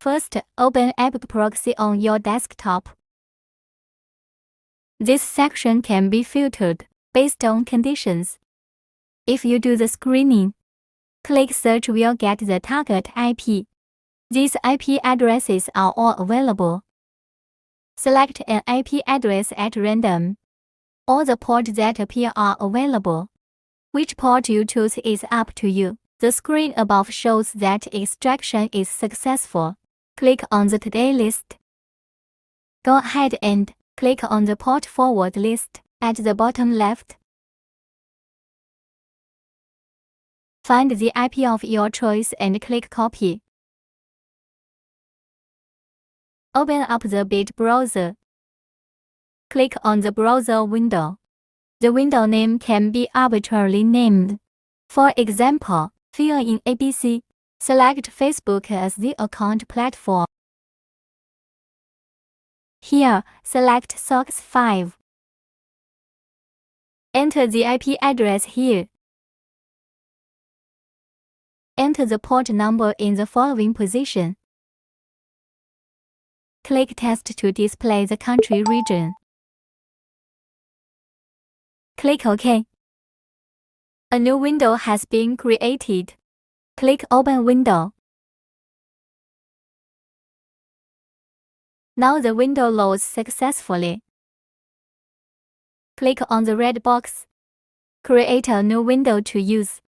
First, open ABCproxy on your desktop. This section can be filtered based on conditions. If you do the screening, click Search will get the target IP. These IP addresses are all available. Select an IP address at random. All the ports that appear are available. Which port you choose is up to you. The screen above shows that extraction is successful. Click on the Today list. Go ahead and click on the Port Forward list at the bottom left. Find the IP of your choice and click Copy. Open up the Bit browser. Click on the browser window. The window name can be arbitrarily named. For example, fill in ABC. Select Facebook as the account platform. Here, select SOX 5. Enter the IP address here. Enter the port number in the following position. Click Test to display the country region. Click OK. A new window has been created. Click Open Window. Now the window loads successfully. Click on the red box. Create a new window to use.